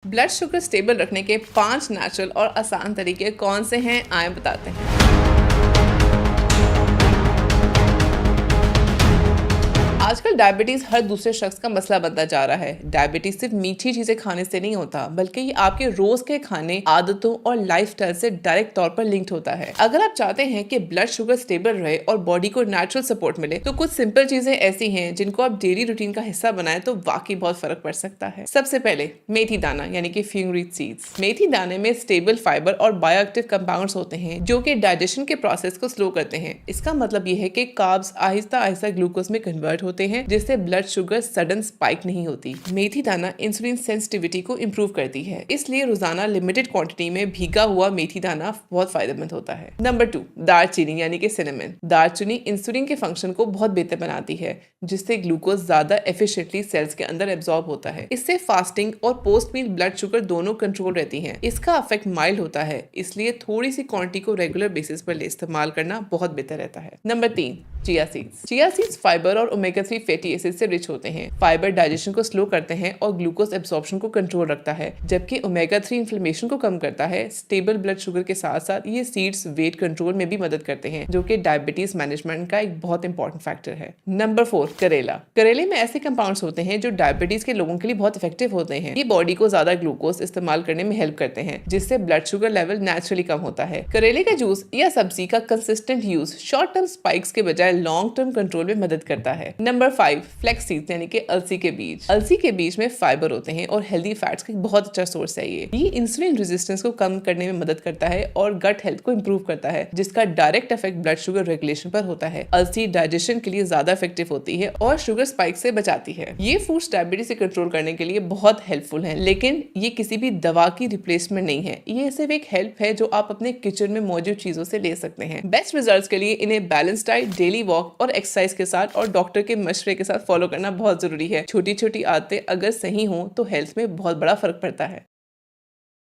Blood sugar stable रखने के 5 natural और आसान तरीके कौन से हैं आए बताते हैं। आजकल डायबिटीज हर दूसरे शख्स का मसला बनता जा रहा है। डायबिटीज सिर्फ मीठी चीजें खाने से नहीं होता, बल्कि ये आपके रोज के खाने, आदतों और लाइफस्टाइल से डायरेक्ट तौर पर लिंक्ड होता है। अगर आप चाहते हैं कि ब्लड शुगर स्टेबल रहे और बॉडी को नेचुरल सपोर्ट मिले, तो कुछ सिंपल चीजें ऐसी हैं जिनको आप डेली रूटीन का हिस्सा बनाएं तो वाकई बहुत फर्क पड़ सकता है। सबसे पहले मेथी दाना यानी कि फ्यूरिक सीड्स। मेथी दाने में स्टेबल फाइबर और बायोएक्टिव कंपाउंड्स होते हैं जो कि डाइजेशन के प्रोसेस को स्लो करते हैं। इसका मतलब ये है कि कार्ब्स आहिस्ता आहिस्ता ग्लूकोज में कन्वर्ट होते हैं, जिससे ब्लड शुगर सडन स्पाइक नहीं होती। मेथी दाना इंसुलिन सेंसिटिविटी को इम्प्रूव करती है, इसलिए रोजाना लिमिटेड क्वांटिटी में भीगा हुआ मेथी दाना बहुत फायदेमंद होता है। नंबर 2, दालचीनी यानी कि सिनेमन। दालचीनी इंसुलिन के फंक्शन को बहुत बेहतर बनाती है, जिससे ग्लूकोज ज्यादा एफिशिएंटली सेल्स के अंदर एब्जॉर्ब होता है। इससे फास्टिंग और पोस्ट मील ब्लड शुगर दोनों कंट्रोल रहती हैं। इसका इफेक्ट माइल्ड होता है, इसलिए थोड़ी सी क्वांटिटी को रेगुलर बेसिस पर इस्तेमाल करना बहुत बेहतर रहता है। Number 3, chia seeds. Chia seeds fibre और ओमेगा 3 फैटी एसिड से रिच होते हैं। फाइबर डाइजेशन को स्लो करते हैं और ग्लूकोज एब्जॉर्प्शन को कंट्रोल रखता है, जबकि ओमेगा 3 इन्फ्लेमेशन को कम करता है। स्टेबल ब्लड शुगर के साथ साथ ये सीड्स वेट कंट्रोल में भी मदद करते हैं, जो कि डायबिटीज मैनेजमेंट का एक बहुत इंपॉर्टेंट फैक्टर है। नंबर 4, करेला। करेले में ऐसे कंपाउंड्स होते हैं जो डायबिटीज के लोगों के लिए बहुत इफेक्टिव होते हैं। ये बॉडी को ज्यादा ग्लूकोज इस्तेमाल करने में हेल्प करते हैं, जिससे ब्लड शुगर लेवल नेचुरली कम होता है। करेले का जूस या सब्जी का consistent use short term spikes के बजाय लॉन्ग टर्म कंट्रोल में मदद करता है। नंबर 5, फ्लैक्स सीड्स यानी कि अलसी के बीज। अलसी के बीज में फाइबर होते हैं और हेल्दी फैट्स का एक बहुत अच्छा सोर्स है। ये इंसुलिन रेजिस्टेंस को कम करने में मदद करता है और गट हेल्थ को इंप्रूव करता है, जिसका direct effect blood sugar regulation पर होता है। अलसी डाइजेशन के लिए ज्यादा इफेक्टिव होती है और शुगर स्पाइक से बचाती है। ये फूड्स डायबिटीज से कंट्रोल करने के लिए बहुत हेल्पफुल है, लेकिन ये किसी भी दवा की रिप्लेसमेंट नहीं है। ये सिर्फ एक हेल्प है जो आप अपने किचन में मौजूद चीजों से ले सकते हैं। बेस्ट रिजल्ट्स के लिए इन्हें बैलेंस डाइट, डेली वॉक और एक्सरसाइज के साथ और डॉक्टर के मशवरे के साथ फॉलो करना बहुत जरूरी है। छोटी छोटी आदतें अगर सही हो तो हेल्थ में बहुत बड़ा फर्क पड़ता है।